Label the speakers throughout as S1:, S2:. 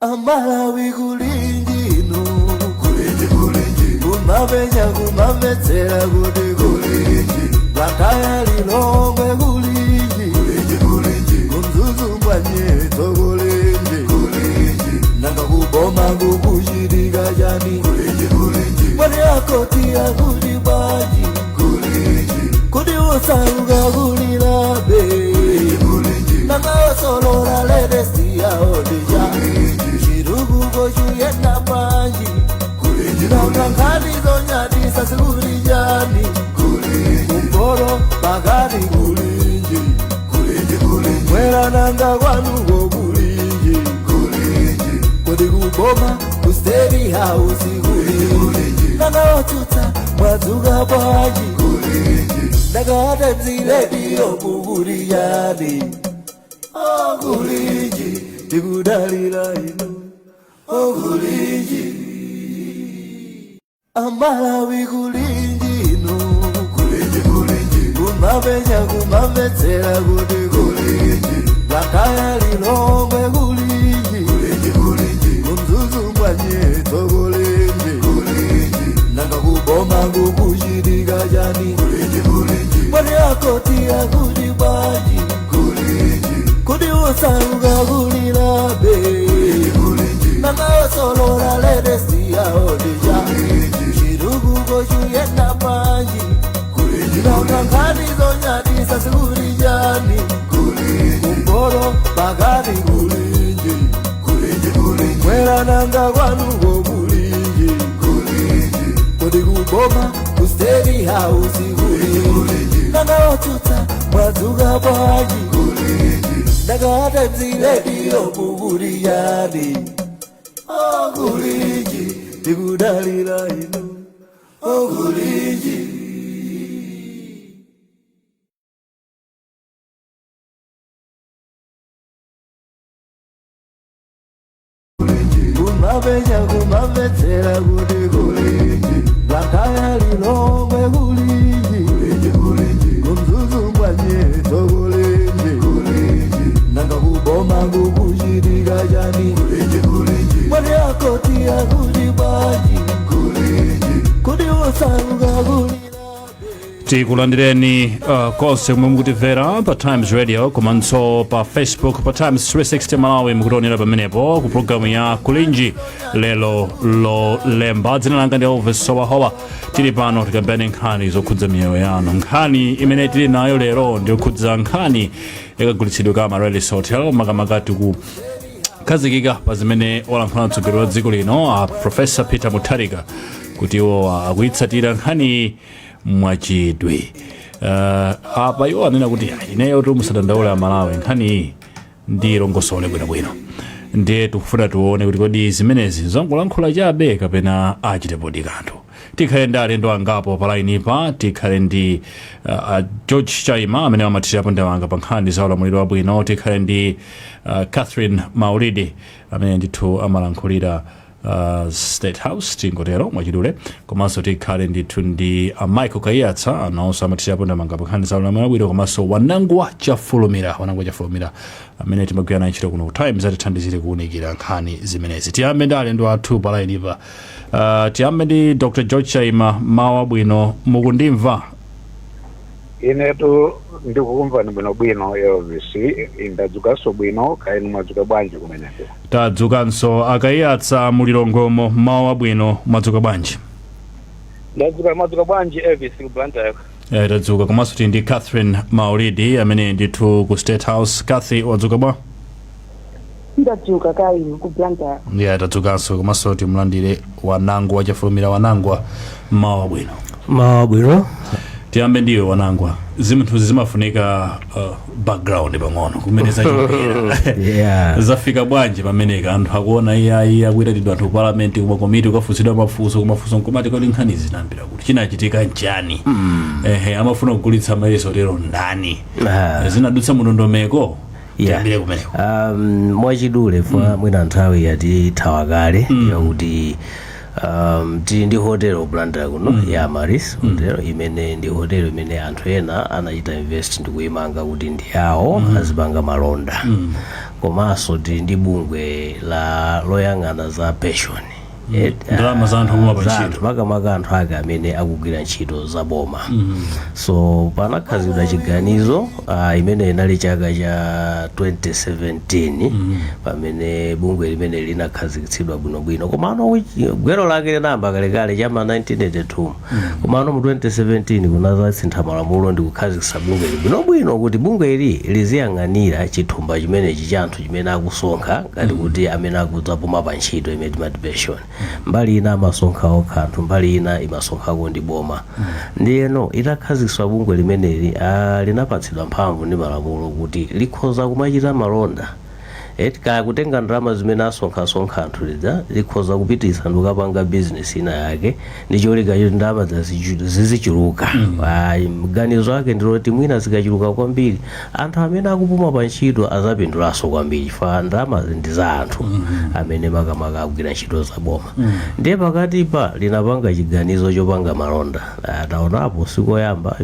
S1: Amalawi kulinji no kulinji kumavenya kumavetsera kuti kulinji vakaya lilongwe kulinji kumzuzumbwa nyeto kulinji nanga kuboma kukuchitika chani mwani akoti akuti baji kuti usauka kulilabe nanga osolora ledesi yaodija chiruguko chuyenda panji nanga nkani zonyadisa sikulijani kumboro pakati kulinji mwera nanga kwanuko kulinji kodi kuboma kusteri hausi kulinji nanga otuta mwadzuka panji nanga atemziredio kukulijani kulinji tikudalira ino kulinji Amalawi kulinji no kulinji kumavenya kumavetsera kuti kulinji vakaya lilongwe kulinji kumzuzumbwa nyeto kulinji nanga kuboma kukuchitika chani mwani akoti akuti baji kuti usauka kulilabe nanga osolora ledesi yaodija chiruguko chuyenda panji nanga nkani zonyadisa sikulijani kumboro pakati kulinji mwera nanga kwanuko kulinji kodi kuboma kusteri hausi kulinji nanga otuta mwadzuka panji nanga atemziredio kukulijani kulinji tikudalira ino kulinji kumavenya kumavetsera kuti kulinji vakaya lilongwe kulinji kumzuzumbwa nyeto kulinji nanga kuboma kukuchitika chani mwani akoti akuti baji kuti usauka kulilabe.
S2: Tikulandireni konse kumwe mukutimvera pa Times Radio komanso pa Facebook pa Times 360 Malawi mukutionera pamenepo ku programu ya kulinji lelo lolemba. Dzina langa ndi Elvis Sowahowa. Tili pano tikambene nkhani zokhudza miyoyo yanu. Nkhani imene tili nayo lero ndiyokhudza nkhani yakagulitsidwe ka Marellis Hotel makamakati ku khazikika pa zimene olankhula mtsogoleri wa dziko lino Professor Peter Mutharika kuti iwo akuyitsatira nkhani mwachidwi. Apa iwo anena kuti ineyo musadandaule Malawi nkhani ndi longosole bwinobwino ndiye tikufuna tione kuti kodi zimenezi zangolankhula chabe kapena achitepo kanthu. Tikhale ndi alendo angapo palainipa. Tikhale ndi George Chaima amene amathirapo ndawanga pa nkhani za ulamuliro wabwino. Tikhale ndi Catherine Maulidi amene ndithu amalankhulira State House tingotero mwachidule. Komanso tikhale ndithu ndi Michael Kayatsa anawonso amathirapo ndawanga pa nkhani za ulamuliro wabwino. Komanso Wanangwa Chafulumira amene timagwirana ntchito kuno Times atithandizire kuwunikira nkhani zimenezi. Tiyambe ndi alendo athu palainipa. Tiyambe ndi Dr. George Chaima. Mawa bwino, mukundimva?
S3: Inetu ndikukumva ni bwino Elvis. Ndadzukanso bwino, kainu mwadzuka bwanji kumeneko?
S2: Tadzukanso. Akayatsa mulilongomo. Mawa bwino, mwadzuka bwanji?
S3: Mwadzuka bwanji Elvis kublanta.
S2: Tadzuka. Komanso tili ndi Catherine Maulidi amene ndithu ku State House. Kathy, wadzuka bwa?
S4: Ndadzuka kainu kublanta.
S2: Tadzukanso. Komanso timulandire Wanangwa Chafulumira. Wanangwa, mawa bwino.
S5: Mawa bwino.
S2: Tiyambe ndiwe Wanangwa. Ziminthu zimafunika background pang'ono kumene zachokera. Zafika bwanji pameneka anthu akuona iyayi akuyitanidwa anthu parliament kuma komiti kukafunsidwa mafunso nkomati kodi nkhani zinambira kuti chinachitika nchani. Amafuna kugulitsa Marellis Hotel ndani. Zinadutsa mndondomeko. Tiyambire kumeneko.
S5: Mwachidule fwa mwina nthawi yatithawa kale yakuti tili ndi hotelo Blantyre kuno ya Maris hotelo imene ndi hotelo imene anthu ena anachita invest ndi kuyimanga kuti ndi yawo azipanga malonda komanso tili ndi bungwe loyang'ana za pension
S2: ndalama za anthu omwe
S5: apantchito makamaka anthu ake amene akugwira ntchito za boma so panakhazikidwa chiganizo imene inali chaka cha 2017 pamene bungwe limene linakhazikitsidwa bwinobwino komano gwero lake linayamba kalekale chama 1982 komano mu 2017 kunasintha malamulo ndi kukhazikitsa bungwe bwinobwino kuti bungwe ili liziyang'anira chithumba chimenechi cha anthu chimene akusonkha ngati kuti amene akudzapuma pa ntchito imene timati pension mbali ina amasonkha okha anthu mbali ina imasonkhako ndi boma ndiyeno itakhazikitsidwa bungwe limeneli linapatsidwa mphamvu ndi malamulo kuti likhoza kumachita malonda kaya kutenga ndalama zimene asonkha anthu lidza likhoza kupitisa ndi kukapanga business ina yake ndi cholinga choti ndalama zizichuluka mganizo ake ndiloti mwina zikachuluka kwambiri anthu amene akupuma pa ntchito azapindulanso kwambiri chifukwa ndalama ndi za anthu amene makamaka akugwira ntchito za boma ndiye pakatipa linapanga chiganizo chopanga malonda taonapo sikoyamba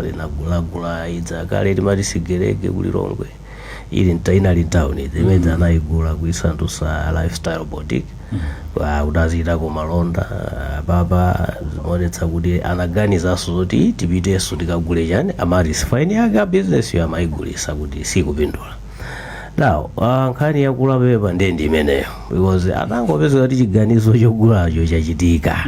S5: linagulagula idza kale timati Sigerege kulilongwe ili inali town imene anayigula kuisandusa lifestyle boutique udazitako malonda baba zimonetsa kuti anaganizaso zoti tipiteso tikagule chani amati sifaini yake business yo amayigulisa kuti sikupindula now nkhani yakula pepa ndendi imeneyo because anangopezeka kuti chiganizo chogulacho chachitika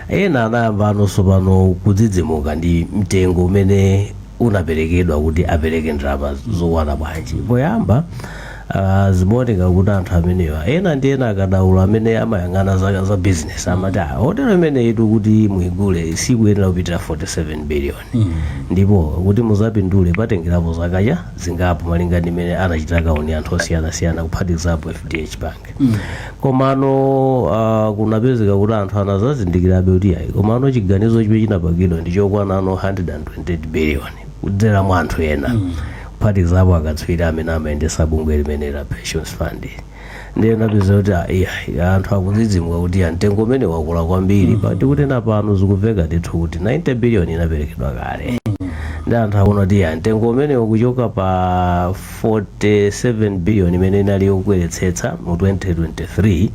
S5: ena anayamba anonso pano kudzidzimuka ndi mtengo umene unaperekedwa kuti apereke ndalama zokwana bwanji poyamba zimaoneka kuti anthu amenewa ena ndi ena akadaula amene amayang'ana za business amati hotelo imene itu kuti muigule sikuyenera kupitira 47 billion ndipo kuti muzapindule patengerapo zaka zingapo malinga ndi imene anachita kaoni anthu osiyanasiyana kuphatikizapo FDH Bank komano kunapezeka kuti anthu anazazindikirabe kuti ayi komano chiganizo chimene chinapangidwa ndi chokwana 120 billion kudzera mwa anthu ena kuphatikizapo akatswiri amene amayendesa bungwe limene la pensions fund ndiye napeza kuti anthu akudzidzimuka kuti mtengo umene wakula kwambiri pati kuti napano zikumveka ndithu kuti 90 billion inaperekedwa kale ndi anthu akuona kuti mtengo umene ukuchoka pa 47 billion imene inali yokweretsetsa mu 2023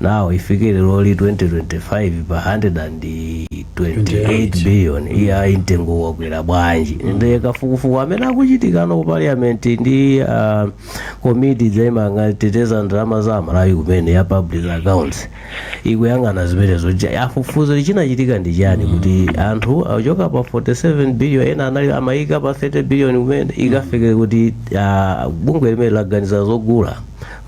S5: now ifikire loli 2025 pa 128 billion iya mtengo wakwera bwanji ndiye kafukufuku amene akuchitika no parliament ndi committee zaimanga teteza ndalama za Malawi kumene ya public accounts ikuyang'ana zimenezo afufuze chinachitika ndi chani kuti anthu achoka pa 47 billion ena anali amayika pa 30 billion kumene ikafike kuti bungwe limene laganiza zogula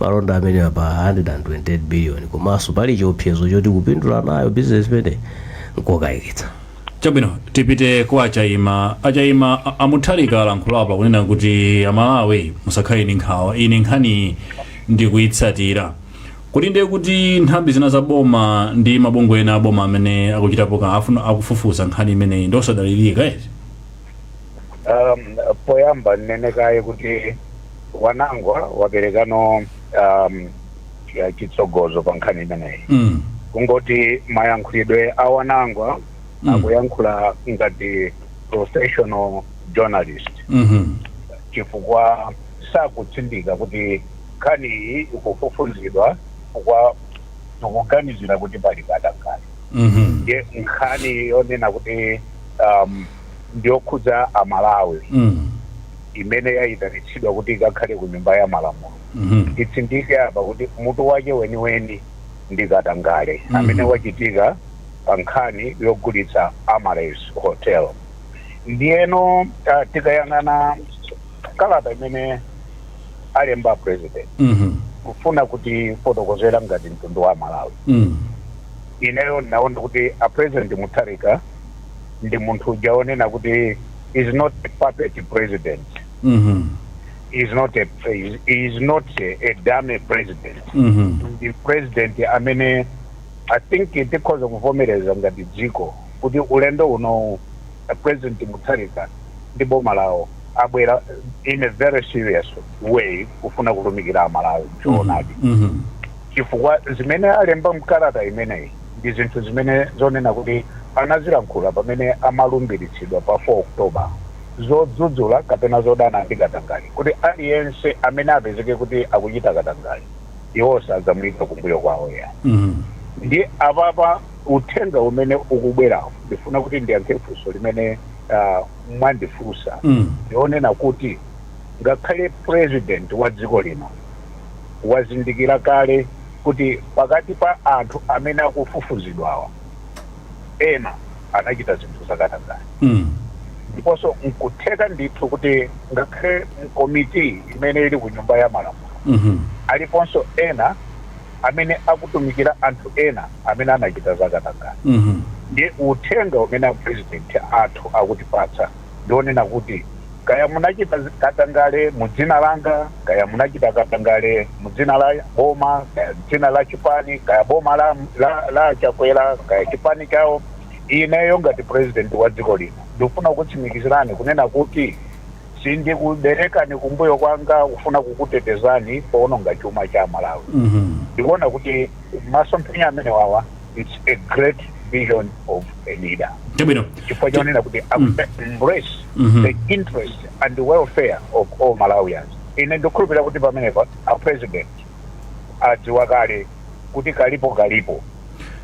S5: malonda amene pa 128 billion komanso pali chiopsezo choti kupindula nayo business imene nkokayikitsa
S2: chabwino tipite kwa achaima amuthalika lankhulapa kunena kuti Amalawi musakhale ndi nkhawa ine nkhani ndikuyitsatira kuti ndiye kuti nthambi zina za boma ndi mabungwe ena aboma amene akuchitapo akufufuza nkhani imeneyi ndosadalirika ezi
S3: poyamba nnenekaye kuti wanangwa waperekano chitsogozo pa nkhani imeneyi kungoti mayankhulidwe awanangwa akuyankhula ngati professional journalist chifukwa sakutsindika kuti nkhani iyi ikufufuzidwa chifukwa tikuganizira kuti pali kadangale ndiye nkhani yonena kuti ndiyokhudza Amalawi imene yayitanitsidwa kuti ikakhale ku nyumba ya malamulo itsindike apa kuti mutu wake weniweni ndi kadangale amene wachitika pa nkhani yogulitsa Amaris Hotel ndiyeno tikayang'ana kalata imene alemba president kufuna kuti fotokozera ngati mtundu wa Malawi ineyo naona kuti a president Mutharika ndi munthu ujaonena kuti is not a puppet president is not a dummy president the president amene I think tikhoza kuvomereza ngati dziko kuti ulendo uno president Mutharika ndi boma lawo abwera in a very serious way kufuna kutumikira Amalawi choonadi chifukwa zimene alemba mkalata imeneyi ndi zinthu zimene zonena kuti anazilankhula pamene amalumbiritsidwa pa 4 October zodzudzula kapena zodana ndi Katangale kuti aliyense amene apezeke kuti akuchita Katangale iwo sadzamuyika kumbuyo kwawo ya ndi apapa uthenga umene ukubwerawo ndifuna kuti ndiyankhe funso limene mwandifunsa ndionena kuti ngakhale president wa dziko lino wazindikira kale kuti pakati pa anthu amene akufufuzidwawa ena anachita zinthu za Katangale ndiponso nkutheka ndithu kuti ngakhale komiti imene ili ku nyumba ya malamulo aliponso ena amene akutumikira anthu ena amene anachita za Katangale ndi uthenga umene president athu akutipatsa ndionena kuti kaya munachita Katangale mu dzina langa, kaya munachita Katangale mu dzina la boma, kaya dzina la chipani, kaya boma la Chakwera, kaya chipani chawo, ineyo ngati president wa dziko lino ndifuna kutsimikizirani kunena kuti sindikuderekani kumbuyo kwanga kufuna kukutetezani poononga chuma cha Malawi. Ndikuona kuti masomphenya amene wawa it's a great vision of a leader. Chifukwa chonena kuti embrace the interest and the welfare of all Malawians. Ine ndikukhulupirira kuti pamenepa a president adziwa kale kuti kalipo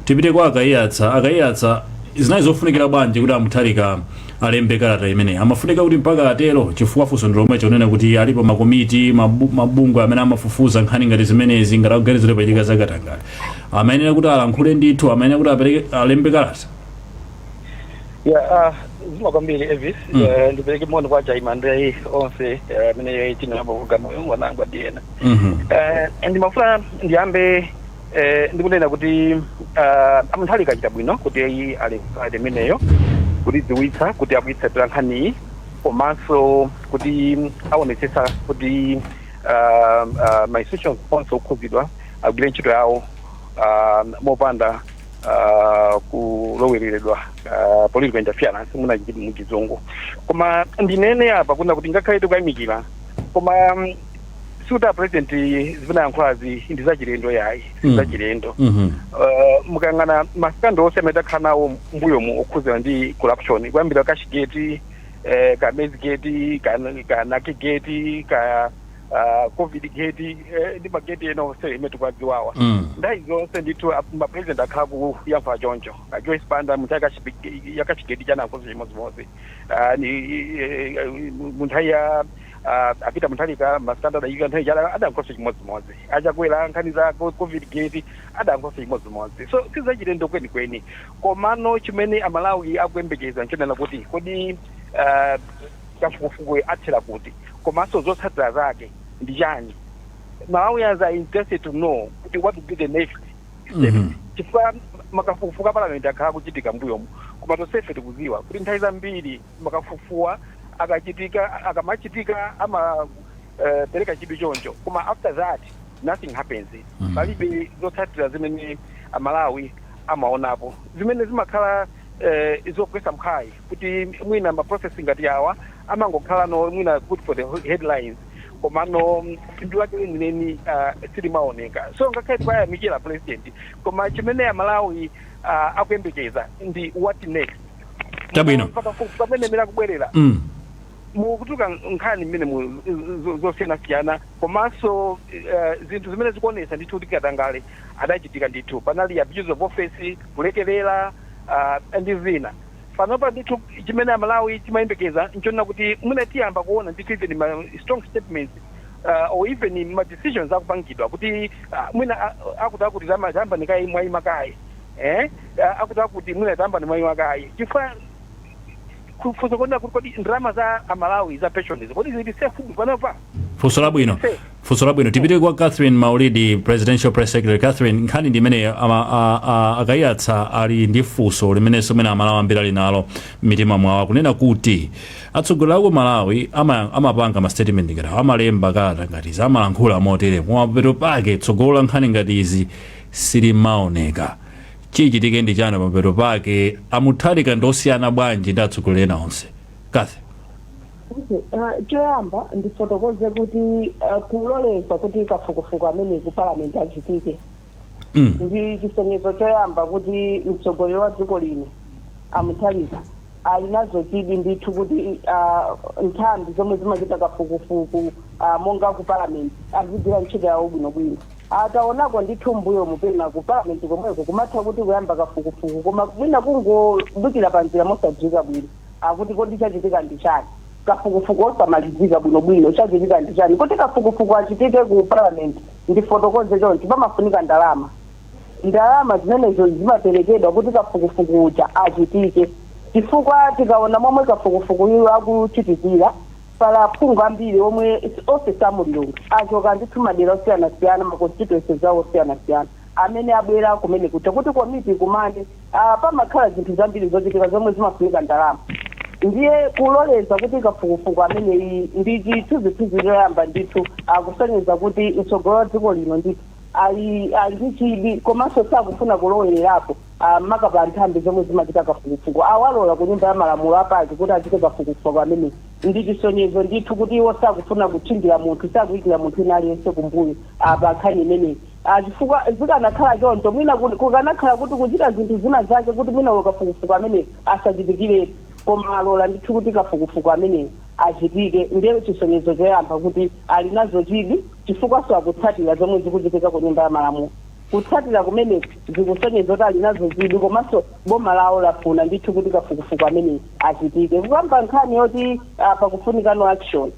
S2: tipite kwa akayiyatsa zinayi zofunikira bwanji kuti Mutharika alembe kalata imene amafunika kuti mpaka atero chifukwa funso ndi lomwe chonena kuti alipo makomiti mabungwe amene amafufuza nkhani ngati zimenezi ngati akuganizira pachitika za Katangale amayenera kuti alankhule ndithu amayenera kuti apereke alembe kalata
S6: zima kwambiri Elvis ndipereke moni kwa Jaimandrei onse amene tinabo kugama wanangwa diena ndimafuna ndiyambe ndikunena kuti Mutharika achita bwino kuti ali imeneyo kuti dziwitsa kuti akuyitsatira nkhani komanso kuti aonetsetsa kuti ma institutions onse okhuzidwa agwire ntchito yawo mopanda kulowereredwa political interference munachiti muchizungu koma ndinene apa kuna kuti ngakhale tikuyamikira koma suta president zinayankhulazi ndi zachilendo yayi zachilendo mukangana maskando ose amene takhala nawo mbuyomu okhuzira ndi corruption kuyambira kashigeti ka mezigeti ka nakigeti ka covid gate ndi mageti ena onse imene tikwadziwawa ndayi zonse ndithu mapresident akhala kuyamva choncho Joyce Banda munthawi yakachigeti chanankoso chimodzimodzi munthawi ya apita Mutharika mastandard ayika nthawi chala adankoso chimodzimodzi achakwera nkhani za covid gate adankoso chimodzimodzi so sizachilendo kwenikweni komano chimene Amalawi akuyembekeza nchonena kuti kodi kafukufuku athera kuti komanso zotsatira zake ndi chani Malawians are interested to know what will be the next step chifukwa makafukufuku parliament akhala kuchitika mbuyomu koma tonsefe tikudziwa kuti nthawi zambiri makafukufuku akamachitika pereka chidwi choncho koma after that nothing happens palibe zotsatira zimene Amalawi amaonapo zimene zimakhala zokwesa mkhayi kuti mwina maprocessing ngati awa amangokhala no mwina good for the headlines komano phindu lake lineni silimaoneka so ngakhale tikuyamikira president koma chimene Amalawi akuyembekeza ndi what next
S2: tabwino
S6: pamene mira kubwerera mukutuka nkhani mmene zosiyanasiyana komanso zinthu zimene zikuonesa ndithu kuti Katangale adachitika ndithu panali abuse of office kulekerera ndi zina panopa ndithu chimene Amalawi chimayembekeza nchonena kuti mwina tiyamba kuona ndithu even ma strong statements or even ma decisions akupangidwa kuti mwina akuti zamba nikayi mwayi makayi akuti mwina zamba ni mwayi makayi chifukwa kufuza kuona kuti ndrama za Amalawi za pensions kodi zili safe panopa
S2: funso labwino tipite kwa Catherine Maulidi Presidential Press Secretary. Catherine, nkhani ndi imene akayiyatsa ali ndi funso limenenso mene Amalawi ambiri ali nalo mitima mwawo kunena kuti atsogoleri aku Malawi amapanga ma statement ngati amalemba kalata ngati izi amalankhula motere mapeto pake tsogolo la nkhani ngati izi silimaoneka chichitike ndi chani mapeto pake Mutharika ndosiyana bwanji ndi atsogoleri ena onse Catherine?
S4: choyamba ndifotokoze kuti kuloleza kuti kafukufuku amene ku parliament achitike ndi chisonyezo choyamba kuti mtsogoleri wa dziko lino Mutharika ali nazo chidi ndithu kuti nthambi zomwe zimachita kafukufuku monga ku parliament azigwira ntchito yawo bwinobwino. Ataonako ndithu mbuyo mupena ku parliament komweko kumatha kuti kuyamba kafukufuku koma mwina kungobukira panjira mosadziwika bwino akuti kodi chachitika ndi chani kafukufuku osamalizika bwinobwino chachitika ndi chani kuti kafukufuku achitike ku parliament ndi fotokoze chonchi pamafunika ndalama zimenezo zimaperekedwa kuti kafukufuku uja achitike chifukwa tikaona momwe kafukufuku iwo akuchitikira pala aphungu ambiri omwe ofesi amulungu achoka ndithu madera osiyanasiyana maconstituencies zawo osiyanasiyana amene abwera kumene kuja kuti komiti kumane pamakhala zinthu zambiri zochitika zomwe zimafunika ndalama ndiye kuloleza kuti kafukufuku ameneyi ndi chithunzithunzi choyamba ndithu akusonyeza kuti mtsogoleri wa dziko lino ndithu ali ndi chidi komanso sakufuna kulowererapo makapa nthambi zomwe zimachita kafukufuku awalola ku nyumba ya malamulo apaki kuti achite kafukufuku amene ndi chisonyezo ndithu kuti iwo sakufuna kutchingira munthu sakuyikira munthu ina aliyense kumbuyo pa nkhani imeneyi chifukwa zikanakhala choncho mwina kukanakhala kuti kuchita zinthu zina zake kuti mwina kafukufuku amene asachitikire koma alola ndithu kuti kafukufuku amene achitike ndiye chisonyezo choyamba kuti ali nazo chidi chifukwa sakutsatira zomwe zikuchitika ku nyumba ya malamulo kutsatira kumene zikusonyeza kuti ali nazo chidi komanso boma lawo lafuna ndithu kuti kafukufuku amene achitike kukamba nkhani yoti pakufunika no action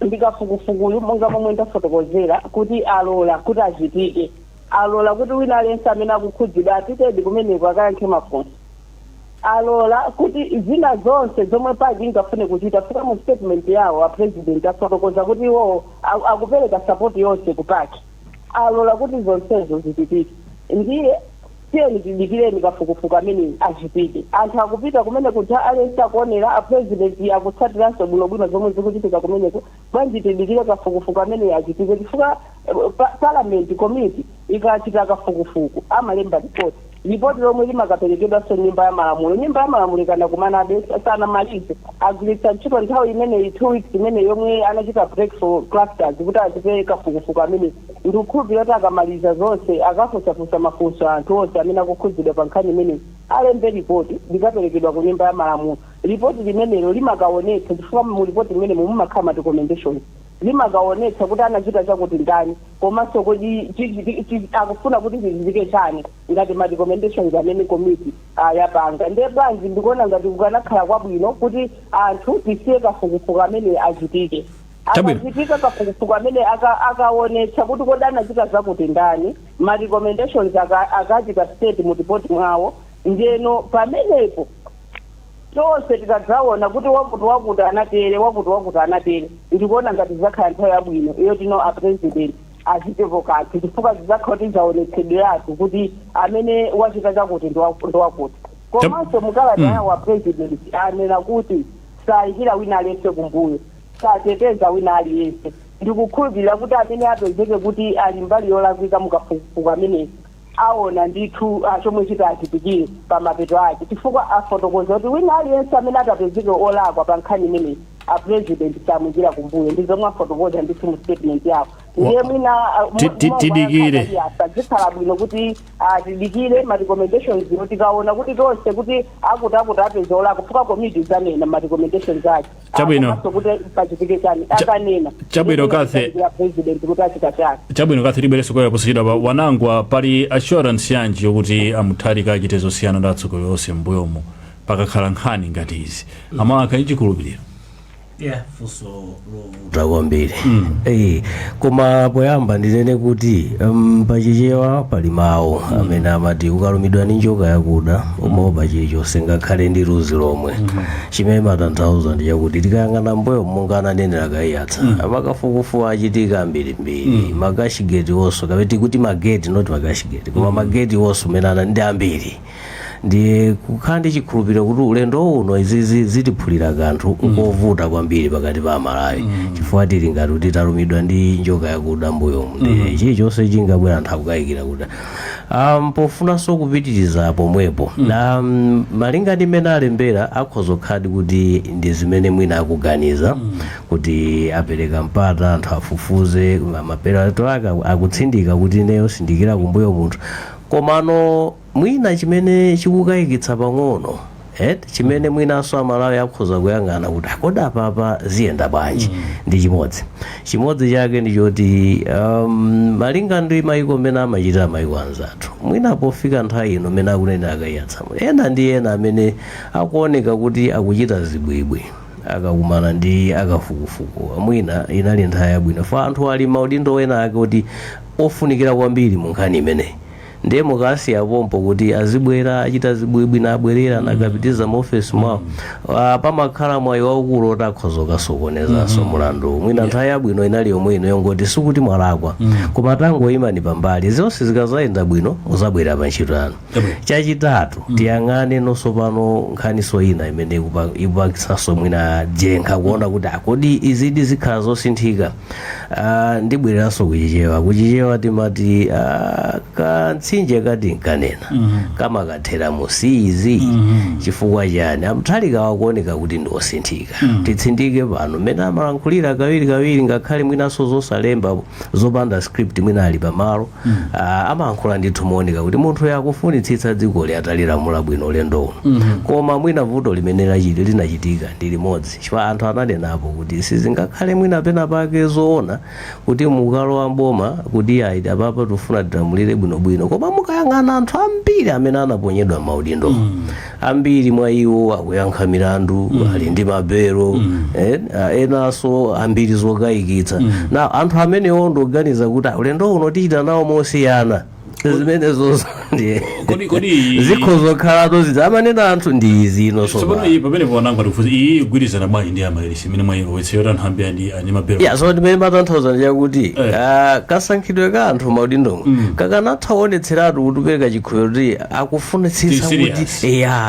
S4: ndi kafukufukuyu monga momwe ndafotokozera kuti alola kuti achitike alola kuti wina aliyense amene akukhudzidwa atitedi kumeneko akayankhe mafunso alola kuti zina zonse zomwe paki ingafune kuchita fuka mu statement yawo president afotokoza kuti iwo akupereka support yonse ku paki alola kuti zonsezo zichitike ndiye tiyeni tidikireni kafukufuku amene achitike anthu akupita kumene kuti aliyense akuonera president akutsatiranso bwinobwino zomwe zikuchitika kumeneko bwanji tidikire kafukufuku amene achitike chifukwa parliament committee ikachita kafukufuku amalemba ripoti lomwe limakaperekedwanso nyumba ya malamulo ikana kumanabe sanamalize agwiritsa ntchito nthawi imeneyi 2 weeks imene yomwe anachita break for clusters kuti achite kafukufuku amene ndikukhulupirira kuti akamaliza zonse akafunsafunsa mafunso anthu onse amene akukhudzidwa pa nkhani imene alembe ripoti likaperekedwa ku nyumba ya malamulo ripoti limenelo limakaonetsa chifukwa mu ripoti limene mumakhala ma recommendations limakaonetsa kuti anachita chakuti ndani komanso kuti akufuna kuti zichitike chani ngati ma recommendations amene committee yapanga ndiye bwanji ndikuona ngati kukanakhala kwabwino kuti anthu tisiye kafukufuku amene achitike akachitika kafukufuku amene akaonetsa kuti kodi anachita zakuti ndani ma recommendations akachita state mu report mwawo ndiyeno pamenepo tonse tikadzaona kuti wakuti anatere ndikuona ngati zakhala nthawi yabwino iyo tino apresident achitepo kanthu chifukwa zidzakhala kuti zaonetsedwe yathu kuti amene wachita chakuti ndiwakuti komanso mukalata yawo president anena kuti sayikira wina aliyense kumbuyo sateteza wina aliyense ndikukhulupirira kuti amene apezeke kuti ali mbali yolakwika mukafukufuku amene aona ndithu chomwe chita achitikire pa mapeto ake chifukwa afotokoza kuti wina aliyense amene atapezeke olakwa pa nkhani imeneyi president samuyikira kumbuyo ndi zomwe afotokoza ndithu mu statement yawo ndiye mwina
S2: tidikire
S4: zikhala bwino kuti tidikire ma recommendations ino tikaona kuti tonse kuti akuti apeze olakwa fuka committee zanena ma recommendations ake
S2: chabwino
S4: kuti pachitike chani akanena
S2: chabwino kathe
S4: ya president kuti achita chani
S2: chabwino kathe libeleso kwa posachedwa wanangwa pali assurance yanji yokuti Mutharika achite zosiyana ndi atsogoleri onse mbuyomo pakakhala nkhani ngati izi amaka ichikhulupiriro
S5: funso lovuta kwambiri koma poyamba ndinene kuti pachichewa pali mawu amene amati ukalumidwa ndi njoka yakuda umaopa chilichonse ngakhale ndi luzi lomwe chimene matanthauza ndi chakuti tikayang'ana mbuyo monga ananenera kaiyatsa makafukufuku achitika mbirimbiri makashigeti wonso kapeti kuti mageti not makashigeti koma mageti wonso umene ndi ambiri ndiye kukhala ndi chikhulupiriro kuti ulendo uno izizi zitiphulira kanthu kovuta kwambiri pakati pa Amalawi chifukwa tili ngati kuti talumidwa ndi njoka yakuda mbuyomu ndi chilichonse chingabwera anthu akukayikira kuti pofunanso kupitiriza pomwepo na malinga ndi mmene alembera akhoza kukhadi kuti ndi zimene mwina akuganiza kuti apereka mpata anthu afufuze mapeto ake akutsindika kuti neyo sindikira kumbuyo munthu komano mwina chimene chikukayikitsa pang'ono chimene mwinanso Amalawi akhoza kuyang'ana kuti akoda papa ziyenda bwanji ndi chimodzi chake ndi choti malinga ndi mayiko mmene amachitira mayiko anzathu mwina pofika nthawi ino mmene akunena akayiyatsamula ena ndi ena amene akuoneka kuti akuchita zibwibwi akakumana ndi akafukufuku mwina inali nthawi yabwino fa anthu ali maudindo ena ake kuti ofunikira kwambiri mu nkhani imeneyi ndiye mukasiya pompo kuti azibwera achita zibwibwi nabwerera nakapitiza mu ofesi mwawo pamakhala mwayi waukulu oti akhoza kukasokonezanso mulandu mwina nthawi yabwino inali yomwe ino yongoti sikuti mwalakwa koma tangoyimani pambali zonse zikazayenda bwino muzabwera pa ntchito yanu chachitatu tiyang'ane nonso pano nkhaniso ina imene ikupakisanso mwina jenkha kuona kuti akodi izidi zikhala zosinthika ndibwereranso kuchichewa timati mtsinje kati nkanena kama kathera musizi chifukwa chani amthalika wakuoneka kuti ndiosinthika titsindike pano mmene amalankhulira kawiri ngakhale mwinanso zosalemba zopanda script mwina ali pamalo amalankhula ndithu mooneka kuti munthu yakufunitsitsa dziko liatalilamula bwino ulendo uno koma mwina vuto limene linachitika ndi limodzi chifukwa anthu ananenapo kuti sizingakhale mwina pena pake zoona kuti mukalowa mboma kuti ayi apapa tufuna tilamulire bwinobwino koma mukayang'ana anthu ambiri amene anaponyedwa maudindo ambiri mwa iwo akuyankha milandu ali ndi mabero enanso ambiri zokayikitsa na anthu amenewo ndikuganiza kuti ulendo uno tichita nawo mosiyana zimene zonse ndiye zikhozokhala ziza amanena anthu ndi zino
S2: sopano iyi pamene ponanga ndikufuza iyi igwirizana bwanji ndi amalesi imene mwayilowetseyo anthu ambiri ani mabero
S5: ya so ndimene matanthauza ndiyakuti kasankhidwe ka anthu maudindomo kakanathaonetseratu kuti upereka chikhulupiriro kuti akufunitsitsa kuti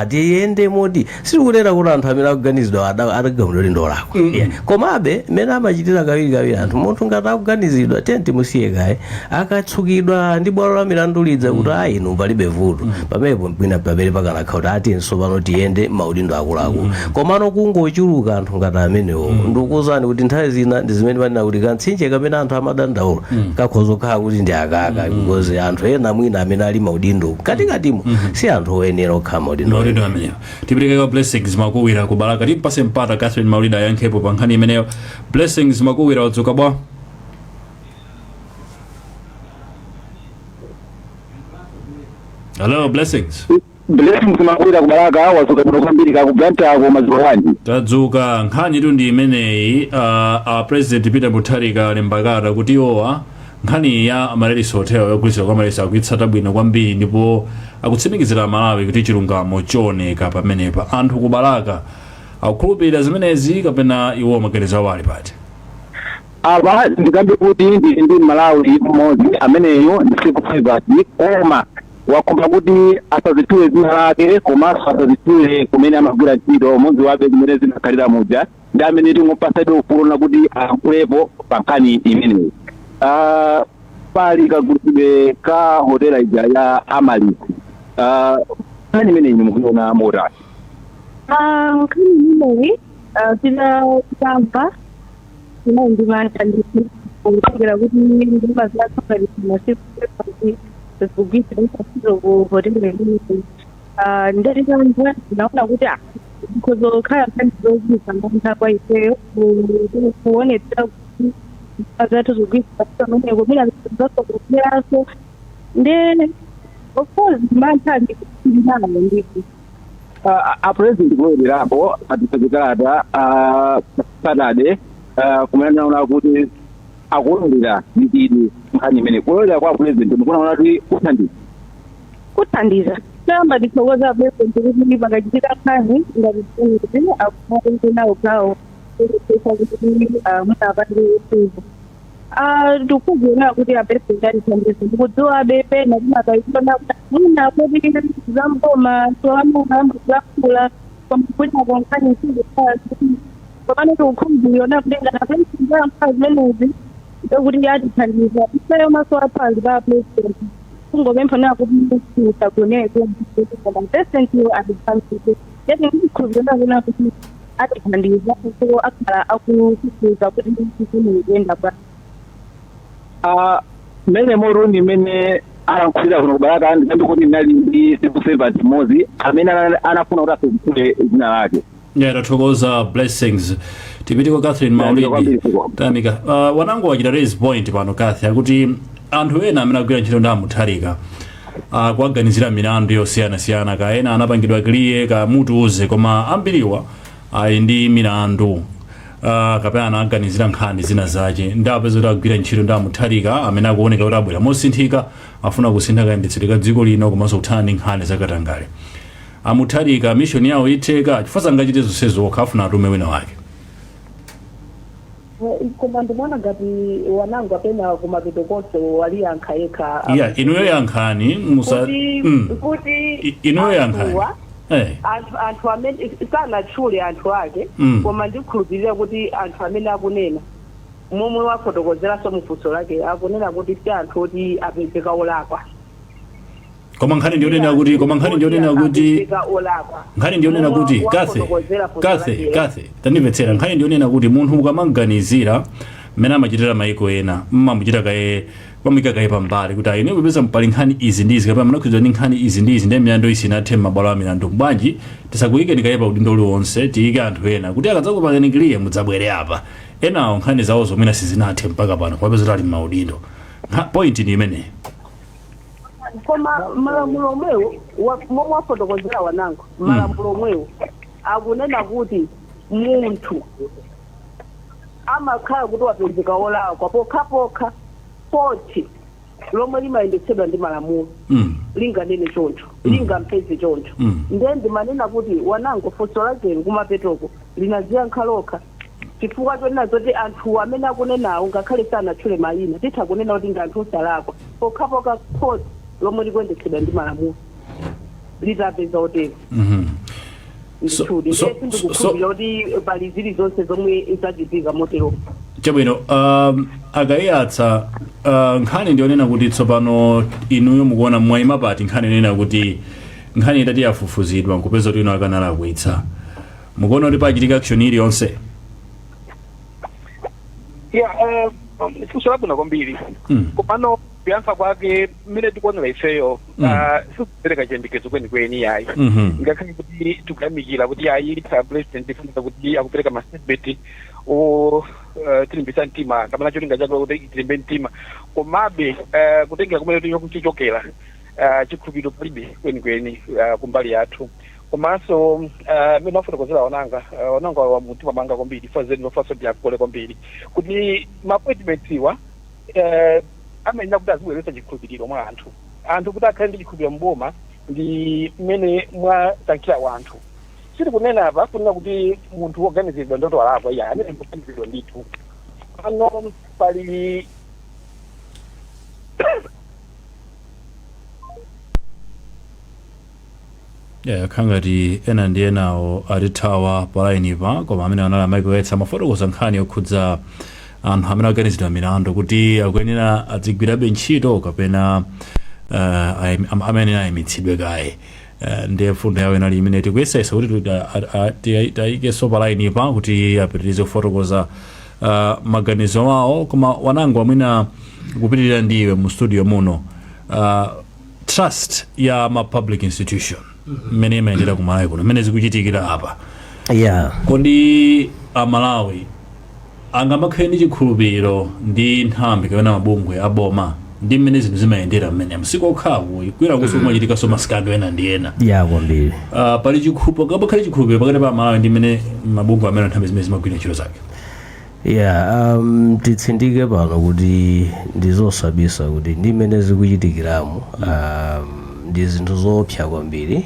S5: tiyende moti sitikunena kuti anthu amene akuganizidwa adagamula ulendo lako komabe mmene amachitira kawiri anthu munthu ngati akuganizidwa tenti musiye kaye akatsukidwa ndi bwalo la milandu lidza kuti ayi inu palibe vuto pamenepo mwina pamene pakanakha kuti atinso pano tiyende maudindo akuluakulu komano kungochuluka anthu ngati amenewo ndikuwuzani kuti nthawi zina ndi zimene panena kuti kamtsinje kamene anthu amadandaula kakhoza kukhala kuti ndi akaka because anthu ena mwina amene ali maudindo katikatimo si anthu oyenera okhala maudindo
S2: amenewo tipitike kwa Blessings Makuwira kubalaka timpase mpata Catherine Maulida ayankhepo pa nkhani imeneyo Blessings Makuwira wadzuka bwa Hello, Blessings.
S7: Blessings Makuwira kubalaka wadzuka bwino kwambiri kakubzanta ko maziko wanji.
S2: Tadzuka nkhani tu ndi imeneyi President Peter Mutharika alembakata kuti iwowa nkhani ya amalesi hotel yogulitsa kwa amalesi akuitsata bwino kwambiri ndipo akutsimikizira Malawi kuti chilungamo chioneka pamenepa anthu kubalaka akukhulupirira zimenezi kapena iwo maganizo awo ali pati.
S7: Apa ndikambe kuti ndi Malawi mmodzi ameneyo ndisikupfazati koma wakomba kuti asazitule zina lake komanso asazitule kumene amagwira ntchito mudzi wake zimene zinakhalira muja ndi amene tingopasadi ufulona kuti ankhulepo pa nkhani imeneyi pali kagulitsidwe ka hotela ija ya Amalisi nkhani imeneyi mukuiona motani?
S8: Nkhani imeneyi tinatamba tinayindimantandisi kutegera kuti ndima zinatsokalisa masiku kugwisa isasiro kuhotela imeneyi ndatikanza ndinaona kuti kuzokhala nkhani zogwisa ngonthakwa iseyo kuonetsera kuti azathu zogwisa pameneko mina zasokuleranso nde of course manthandi kutilinayo nditi
S7: apresident kuwererapo atisekekalata Saturday kumene naona kuti akulandira ndidi nkhani imene kuwerera kwa president mukunaona kuti kuthandiza tamba
S8: ndithokoza president kuti pakachitika nkhani ngati akunawo gawo kuti mwina apatire usizo ndikudziona kuti apresidenti atithandize ndikudziwa bepena timakaitona muna kuti zamboma toamahambulakula kwamkuita konkhani sikuti pamene tikukhumbuliona kulengana kwensinzampa zimenezi ndekuti atithandiza isayo maso aphansi pa president kungopempha nakuti sagoneke presidentiyo atithandize yeti ndikukhulupirira kuna kuti atithandiza so akhala akukuza kuti ndikuenda kwa
S7: mene morundi mene anakukhulira kuno kubalaka ndikambe kuti nali ndi civil servant mozi amene anafuna kuti asezikule dzina lake.
S2: Tathokoza blessings tipite kwa Catherine Maulidi tamika wanangu wachita raise point pano Kathy akuti anthu ena amene agwira ntchito ndi amutharika kuwaganizira milandu yosiyanasiyana ka ena anapangidwa kliye ka mutuuze koma ambiriwa ali ndi milandu kapena anaganizira nkhani zina zache ndapeza kuti agwira ntchito ndi amutharika amene akuoneka kuti abwera mosinthika afuna kusintha kayendetsedwe ka dziko lino komanso kuthana ndi nkhani zakatangale. Amutharika mission yawo itheka chifukwa sangachite zonsezo afuna atume wina wake.
S4: Koma ndimona ngati wanangu apena kumapitokoso waliyankha yekha.
S2: Inuyo yankhani musa
S4: kuti
S2: inuyo yankhani.
S4: Anthu amene sanatchule anthu ake koma ndikhulupirira kuti anthu amene akunena momwe wafotokozeranso mufunso lake akunena kuti si anthu oti apezeka olakwa.
S2: Koma nkhani ndionena kuti Kathe tandimvetsera nkhani ndionena kuti munthu mukamaganizira mmene amachitira maiko ena mmamuchita kaye pamwika kaye pambali kuti ine kupeza mpali nkhani izi ndizi kapena munakhuzidwa ndi nkhani izi ndizi ndi milandu isinathe m'mabwalo a milandu bwanji tisakuyike ndikaye pa udindo uliwonse tiyike anthu ena kuti akadzakupangani kliye mudzabwere apa enawo nkhani zawo zomwe sizinathe mpaka pano kwapeza ali m'maudindo. Point ndi imeneyi.
S4: Koma malamulo omwewo momwe wafotokozera wanangu malamulo omwewo akunena kuti munthu amakhala kuti wapezeka olakwa pokhapokha poti lomwe limayendetsedwa ndi malamulo linganene choncho lingampeze choncho ndiye ndimanena kuti wanangu funso lake kumapetoko linaziyankha lokha chifukwa chonena zoti anthu amene akunenawo ngakhale sanatchule mayina titha kunena kuti nganthu osalakwa pokhapokha poti lomwe likuyendetsedwa ndi malamulo litapeza otero. Ndikukhulupirira kuti pali zili zonse zomwe zachitika motero.
S2: Chabwino akayatsa nkhani ndionena kuti tsopano inuyo mukuona mwayima pati nkhani inena kuti nkhani itati yafufuzidwa nkupeza kuti ino akanalakwitsa mukuona kuti pachitika action iliyonse.
S6: Funso labwino kwambiri komano kuyankha kwake mmene tikuonera ifeyo sikupereka chiyembekezo kwenikweni yayi ngakhale kuti tikuyamikira kuti ayi president ifunisa kuti akupereka mastatement tilimbisa mtima kapena cholinga chake kuti tilimbe mtima komabe kutengera kumene tichokera chikhulupiriro palibe kwenikweni kumbali yathu komanso mmene wafotokozera wananga wa mtima manga kwambiri fazeni nofaso ndiyakukole kwambiri kuti ma-appointments iwa amenena kuti azibweretsa chikhulupiriro mwa anthu kuti akhale ndi chikhulupiriro mboma ndi mmene mwasankhira wanthu siri kunena apa kunena kuti munthu woganizidwa ndoto walakwa iya amene mkuganizidwa ndithu pano pali
S2: khangati ena ndi enawo atithawa palainipa koma amene anali amaikoyetsa mafotokoza nkhani yokhudza anthu amene aganizidwa milandu kuti akuyenera adzigwirabe ntchito kapena amene ayimitsidwe kaye ndiye mfundo yawo inali imene tikuyesesa kuti tayikeso palainipa kuti apitirize kufotokoza maganizo awo koma wanangu amwina kupitirira ndiwe mu studio muno trust ya ma public institution mmene imayendera kumalawi kuno mmene zikuchitikira apa kodi amalawi angamakhale ndi chikhulupiriro ndi nthambi kapena mabungwe aboma ndi mmene zinthu zimayendera mmene msiku okhawo kwina kuso kumachitika masikando ena ndi ena
S5: kwambiri
S2: pali chikhulupiriro pakati pa amalawi ndi mmene mabungwe amene nthambi zimene zimagwira ntchito zake.
S5: titsindike pano kuti ndizosabisa kuti ndi mmene zikuchitikiramo ndi zinthu zoopsa kwambiri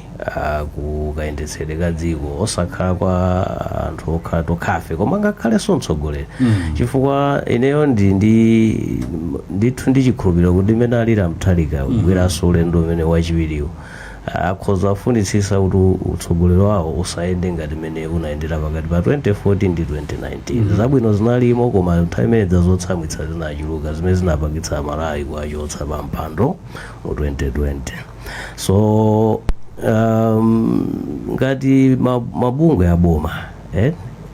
S5: kukayendetsedwe ka dziko osakhala kwa anthu okhala tokhafe koma ngakhalenso mtsogoleri chifukwa ineyo ndithu ndi chikhulupiriro kuti imene alira Mutharika kubweranso ulendo umene wachiwiriwo akhoza afunitsitsa kuti utsogoleri wawo usayende ngati imene unayendera pakati pa 2014 ndi 2019 zabwino zinalimo koma nthawi imene zazotsamwitsa zinachuluka zimene zinapangitsa Malawi kuwachotsa pa mpando mu 2020 so ngati mabungwe aboma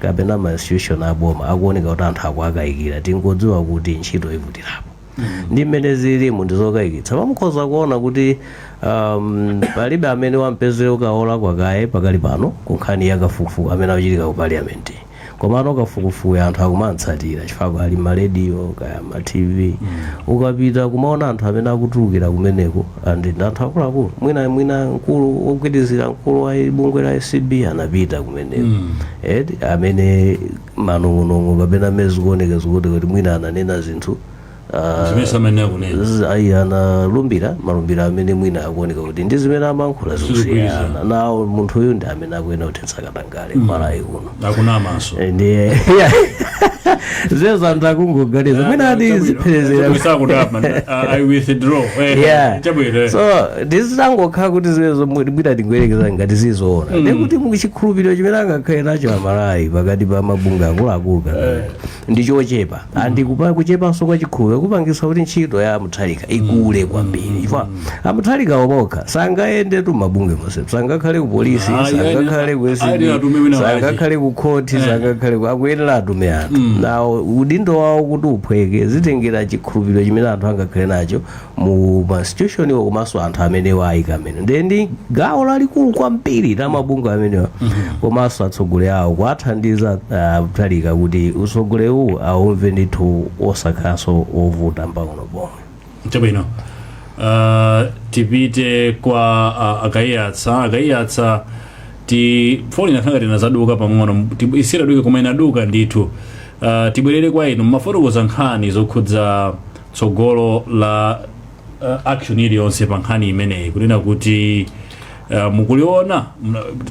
S5: kapena ma institution aboma akuoneka kuti anthu akuakayikira tingodziwa kuti ntchito ivutirapo ndi mmene zilimu ndizokayikitsa pamukhoza kuona kuti palibe amene wampezere ukaola kwakaye pakali pano kunkhani yakafukufuku amene akuchitika ku parliament komano kafukufuku anthu akumatsatira chifukwa ali marediyo kaya ma TV ukapita kumaona anthu amene akutulukira kumeneko ndi anthu akuluakulu mwina mkulu wogwirizira mkulu wa bungwe la SCB anapita kumeneko amene manong'onong'o kapena mezi kuoneka zikuti kuti mwina ananena zinthu analumbira malumbiro amene mwina akuoneka kuti ndi zimene amankhula zikusiyana nawo munthu uyu ndi amene akuyena kuthetsa katangale Malawi kuno
S2: akunamaso
S5: ndiye zezo anthu akungoganiza mwina ati ziphelezera so ndizitangokhala kuti zimezo mwina tingoyerekeza ngati zizoona ndi kuti muchikhulupiriro chimene angakhale nacho Malawi pakati pa mabungwe akuluakulu ndi chochepa kuchepanso kwa chikhulupiriro kupangisa kuti ntchito ya Mutharika ikule kwambiri chifukwa Mutharika omokha sangayende tu mabungwe monse sangakhale ku polisi sangakhale ku SCB sangakhale ku khoti sangakhale akuyenera atume anthu nawo udindo wawo kuti uphweke zitengera chikhulupiriro chimene anthu angakhale nacho mu institution iwo komanso anthu amene waayika amene ndi gawo lalikulu kwambiri la mabungwe amenewa komanso atsogoleri awo kuwathandiza Mutharika kuti utsogoleri uwu aumve ndithu osakhalanso ovuta mpang'ono pomwe
S2: chabwino tipite kwa akayiyatsa tifoni nathangati nazaduka pang'ono isiraduke koma inaduka ndithu tibwerere kwa inu mafotokoza nkhani zokhudza tsogolo la action iliyonse pa nkhani imeneyi kunena kuti mukuliona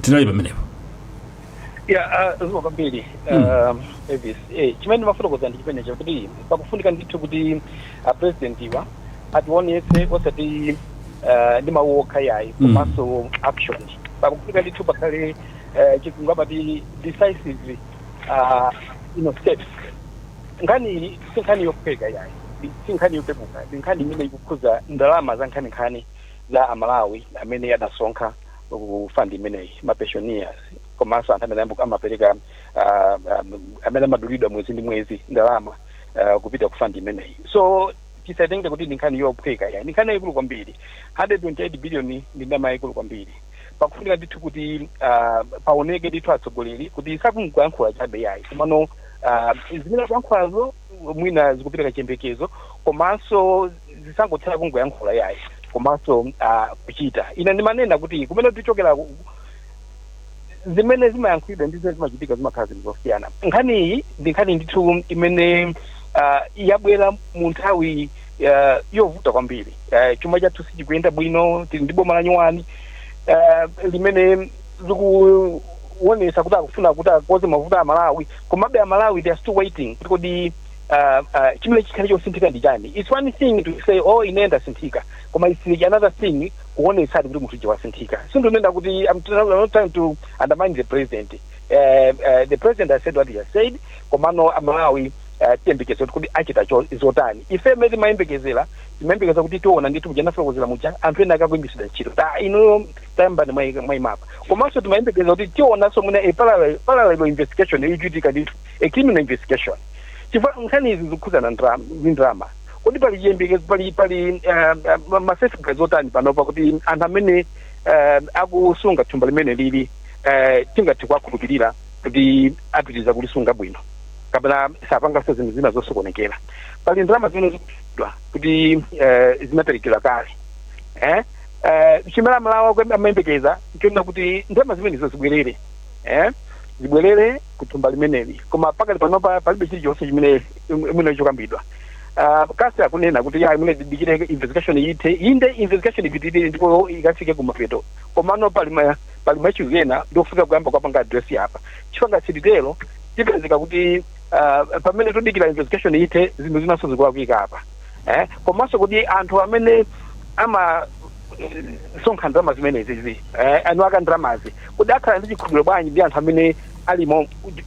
S2: tinali pamenepo
S6: ziko kwambiri Elvis chimene mafotokoza ndi chimene chakuti pakufunika ndithu kuti presidentiwa ationetse osati ndi mawu okha yayi komanso action pakufunika ndithu pakhale chizungu amati decisive steps nkhani si nkhani yophweka yayi si nkhani yopepuka ndi nkhani imene ikukhuza ndalama za nkhani za Amalawi amene adasonkha kufandi imeneyi mapensioners komanso anthu amene amapereka amene amadulidwa mwezi ndi mwezi ndalama kupita kufandi imeneyi so tisatenge kuti ndi nkhani yophweka yayi ndi nkhani yayikulu kwambiri 128 billion ndi ndalama yayikulu kwambiri pakufunika ndithu kuti paoneke ndithu atsogoleri kuti sakungoyankhula chabe yayi komano zimene akuyankhulazo mwina zikupita kachiyembekezo komanso zisangotsala kungoyankhula yayi komanso kuchita ine ndimanena kuti kumene tichokera zimene zimayankhulidwa ndi zimene zimachitika zimakhala zinthu zosiyana nkhani iyi ndi nkhani ndithu imene yabwera mu nthawi yovuta kwambiri chuma chathu sichikuyenda bwino tili ndi boma la nyuwani limene zikuonesa kuti akufuna kuti akoze mavuto a Malawi komabe a Malawi they are still waiting kuti chimene chikhale chosinthika ndi chani. It's one thing to say ine ndasinthika koma it's another thing kuonesa kuti munthu wasinthika. Sindonena kuti I'm not trying to undermine the president. The president has said what he has said komano a Malawi tiyembekezera kuti achita zotani ife mezi mayembekezera timayembekeza kuti tiona ndithu mujana fokozera mucha anthu ena akakuimbisira ntchito ino tayamba ni mwayimapa komanso timayembekeza kuti tiona so muna a parallel investigation ichitika ndithu a criminal investigation chifukwa nkhani izi zikukhuza na ndrama kuti pali chiyembekezo pali masafeguards zotani panopa kuti anthu amene akusunga thumba limene lili tingati kwakhulupirira kuti apitiriza kulisunga bwino kabla sapanga zinthu zina zosokonekera pali ndrama zimene zikudwa kuti zinaperekedwa kale chimene Malawi amayembekeza nchona kuti ndrama zimene zibwerere zibwerere kuthumba limeneli koma pakali panopa palibe chilichonse chimene chokambidwa kasi akunena kuti ya imene dikire investigation ite inde investigation ipitire ndipo ikafike kumapeto komano pali machizena ndofika kuyamba kwapanga address apa chifanga chititelo tipezeka kuti pamene tudikira investigation ite zinthu zinaso zikuwapika apa komanso kuti anthu amene ama sonkha ndrama zimenezi anu aka ndramazi kuti akhala ndi chikhulupiriro bwanji ndi anthu amene ali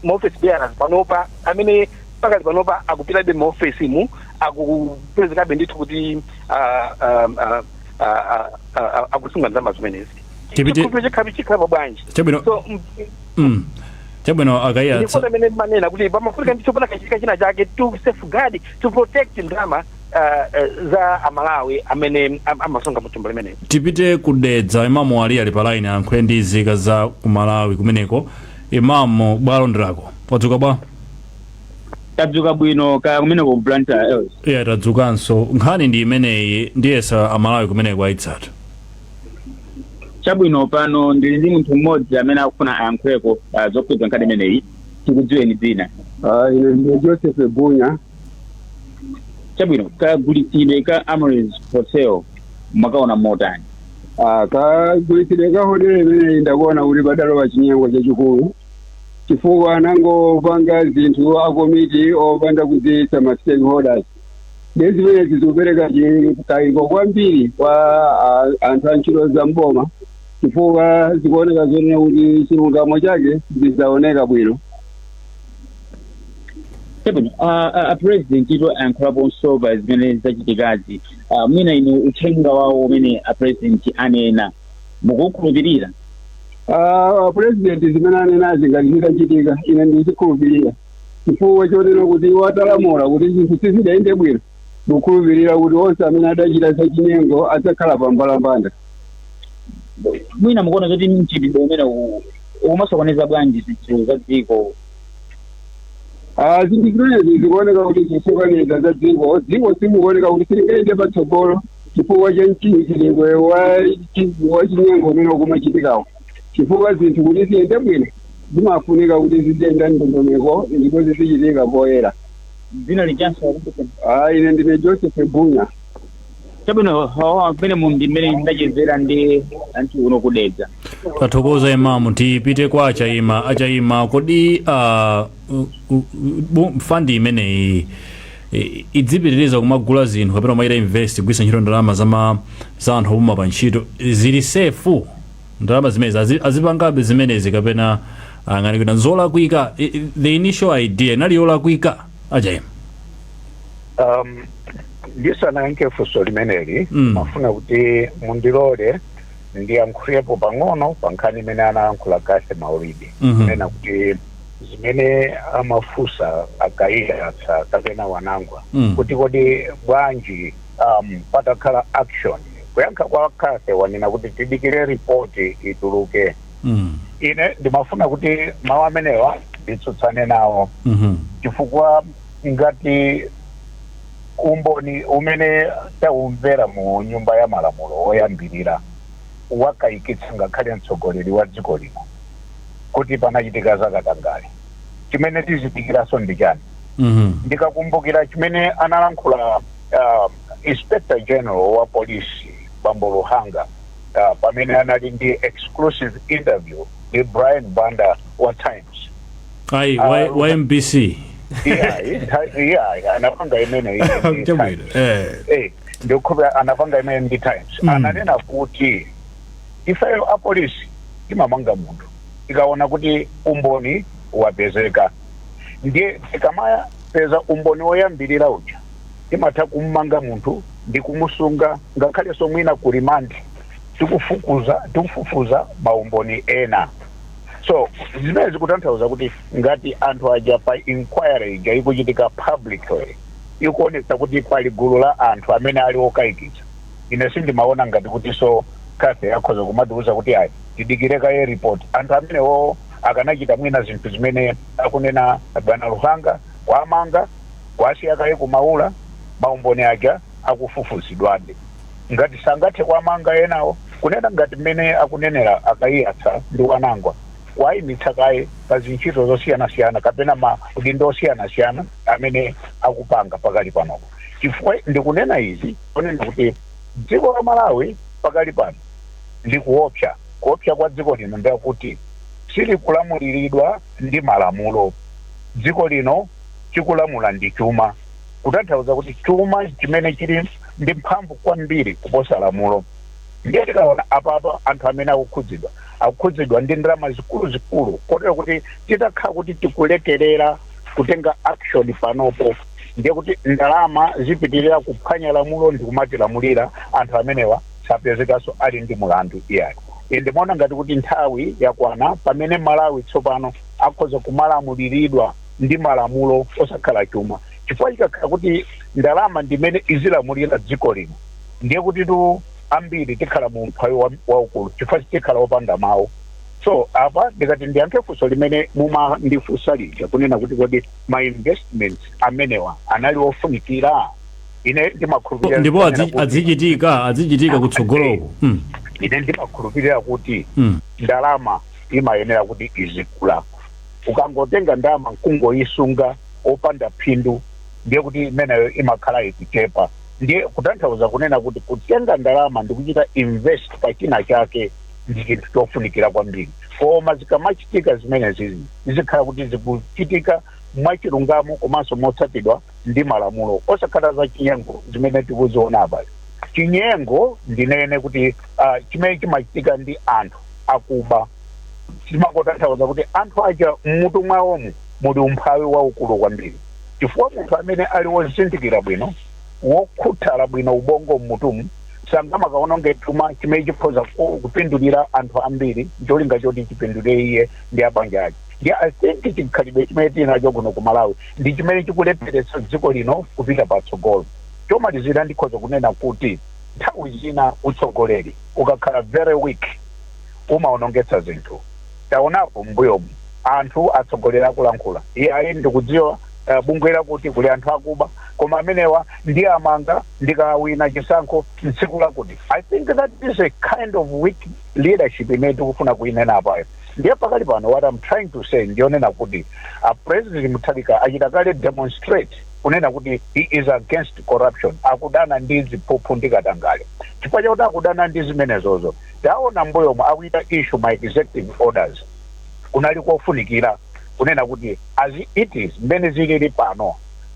S6: office bearers panopa amene pakali panopa akupitabe office mu akupezekabe ndithu kuti akusunga ndrama zimenezi chikhulupiriro chikhabe chikhala bwanji so
S2: chabwino akaiya
S6: ndifuna amene manena kuti pamafurika ndithu pana kachitika china chake to safeguard to protect ndrama za amalawi amene amasunga mutumbo limeneli.
S2: Tipite kudedza imamu ali pa line ayankhule ndi nzika za kumalawi kumeneko. Imamu bwalo ndirako wadzuka bwa
S7: tadzuka bwino kaya kumeneko kuplanta
S2: tadzukanso nkhani ndi imeneyi ndiyesa amalawi kumeneko ayitsata
S7: chabwino pano ndili ndi munthu mmodzi amene akufuna ayankhuleko zokhudza nkhani imeneyi tikudziweni dzina.
S9: Ine ndi Joseph Bunya.
S7: Chabwino kagulitsidwe ka Amores for sale makaona motani.
S9: Kagulitsidwe ka hoteli imeneyi ndakuona kuti padalowa chinyengo chachikulu chifukwa anangopanga zinthu akomiti opanda kudziwitsa ma stakeholders. Zimenezi zikupereka chikayiko kwambiri kwa anthu a ntchito za mboma chifukwa zikuoneka zonena kuti chilungamo chake chizaoneka bwino.
S7: President ito ayankhulaponso pa zimene zachitikazi mwina inu uthenga wawo umene president anena mukukhulupirira?
S9: President zimene anenazi ngati zitachitika ine ndizikhulupirira chifukwa chonena kuti watalamula kuti zinthu sizidayende bwino mukhulupirira kuti onse amene adachita zachinyengo adzakhala pambalambanda.
S7: Mwina mukuona zoti mchitidwe umene umasokoneza bwanji zinthu za dziko?
S9: Zinthu zikuoneka kuti zisokaniza za dziko simukuoneka kuti silingayende patsogolo chifukwa cha mchitidwe wa chinyengo umene ukumachitikawo chifukwa zinthu kuti ziyende bwino zimafunika kuti ziziyenda ndondomeko ndipo zizichitika poyera.
S7: Dzina lichanso
S9: ine ndine Joseph Bunya.
S7: Chabwino pamene mundi mmene ndachezera ndi anthu uno kudedza.
S2: Tathokoza imamu tipite kwa achayima kodi fandi imeneyi idzipitiriza kumagula zinthu kapena kumayita invest kugwiritsa ntchito ndalama za anthu opuma pa ntchito zili sefu ndalama zimenezi azipangabe zimenezi kapena ngati kuti nzolakwika the initial idea inali yolakwika achayima?
S3: Ndisanayankhe funso limeneli mafuna kuti mundilole ndiyankhulepo pang'ono pa nkhani imene anayankhula Kase Maulidi kunena kuti zimene amafunsa akayiyatsa kapena wanangwa kuti kodi bwanji patakhala action. Kuyankha kwa Kase wanena kuti tidikire ripoti ituluke. Ine ndimafuna kuti mawu amenewa nditsutsane nawo chifukwa ngati umboni umene taumvera mu nyumba ya malamulo oyambirira wakayikitsa ngakhale mtsogoleri wa dziko lino kuti panachitika zakatangale chimene tizitikiraso ndi chani. Ndikakumbukira chimene analankhula Inspector General wa polisi Bambo Luhanga pamene anali ndi exclusive interview ndi Brian Banda wa Times
S2: wa MBC.
S3: Anapanga imene ndikukhulupirira anapanga imene ndi Times ananena kuti ifeyo apolisi timamanga munthu ikaona kuti umboni wapezeka ndiye tikamaya peza umboni woyambirira uja timatha kummanga munthu ndi kumusunga ngakhale somwina ku remand tikufufuza maumboni ena. So zimene zikutanthauza kuti ngati anthu aja pa inquiry ija ikuchitika publicly ikuonetsa kuti pali gulu la anthu amene ali okayikitsa. Ine sindimaona ngati kuti so Kase yakhoza kumatiuza kuti ayi tidikire kaye report anthu amenewo akanachita mwina zinthu zimene akunena Bwana Luhanga kwamanga kwasiya kaye kumaula maumboni aja akufufuzidwade. Ngati sangathe kwamanga enawo kunena ngati mmene akunenera akayiyatsa ndi wanangwa wayimitsa kaye pa zintchito zosiyana-siyana kapena maudindo osiyana-siyana amene akupanga pakali panopo chifukwa ndikunena izi kunena kuti dziko la Malawi pakali pano ndikuopsa kuopsa kwa dziko lino ndekuti sili kulamuliridwa ndi malamulo. Dziko lino chikulamula ndi chuma, kutanthauza kuti chuma chimene chili ndi mphamvu kwambiri kuposa lamulo. Ndiye tikaona apapa anthu amene akukhudzidwa ndi ndalama zikuluzikulu kotero kuti titakhala kuti tikulekerera kutenga action panopo ndiye kuti ndalama zipitirira kuphwanya lamulo ndi kumatilamulira anthu amenewa sapezekanso ali ndi mulandu iyayo. Ndimaona ngati kuti nthawi yakwana pamene Malawi tsopano akhoza kumalamuliridwa ndi malamulo osakhala chuma, chifukwa chikakhala kuti ndalama ndimene izilamulira dziko lino ndiye kuti tu ambiri tikhala mu mphawi waukulu chifukwa tikhala wopanda mawu. So apa ndikati ndiyankhe funso limene mumandifunsa lija kunena kuti kodi ma investments amenewa anali ofunikira. Ine ndimakhulupirira
S2: ndipo azichitika kutsogoloko.
S3: Ine ndimakhulupirira kuti ndalama imayenera kuti izikula. Ukangotenga ndalama kungoyisunga opanda phindu ndiye kuti imeneyo imakhala ikuchepa. Ndiye kutanthauza kunena kuti kutenga ndalama ndikuchita invest pa china chake ndi chinthu chofunikira kwambiri. Koma zikamachitika zimenezi zikhala kuti zikuchitika mwachilungamo komanso motsatidwa ndi malamulo osakhala za chinyengo zimene tikuziona apa. Chinyengo ndinene kuti chimene chimachitika ndi anthu akuba, chimakotanthauza kuti anthu aja mmutu mwawomu muli umphawi waukulu kwambiri, chifukwa munthu amene ali wozindikira bwino wokhuthala bwino ubongo mmutumu sangamakaononge chuma chimene chikhoza kupindulira anthu ambiri cholinga choti chipindulire iye ndi abanja ake. Ndiye I think chikhalidwe chimene tinacho kuno ku Malawi ndi chimene chikulepheretsa dziko lino kupita patsogolo. Chomalizira ndikhoza kunena kuti nthawi zina utsogoleri ukakhala very weak umaonongetsa zinthu. Taonapo mbuyomu anthu atsogolera kulankhula iye ndikudziwa bungwera kuti kuli anthu akuba koma amenewa ndi amanga ndikawina chisankho tsiku lakuti. I think that is a kind of weak leadership imene tikufuna kuinena apayo. Ndiye pakali pano what I'm trying to say ndionena kuti President Mutharika achita kale demonstrate kunena kuti he is against corruption, akudana ndi ziphuphu ndi katangale. Chifukwa chakuti akudana ndi zimenezozo taona mbuyomu akuita issue my executive orders kunali kofunikira kunena kuti as it is mbene zilili pano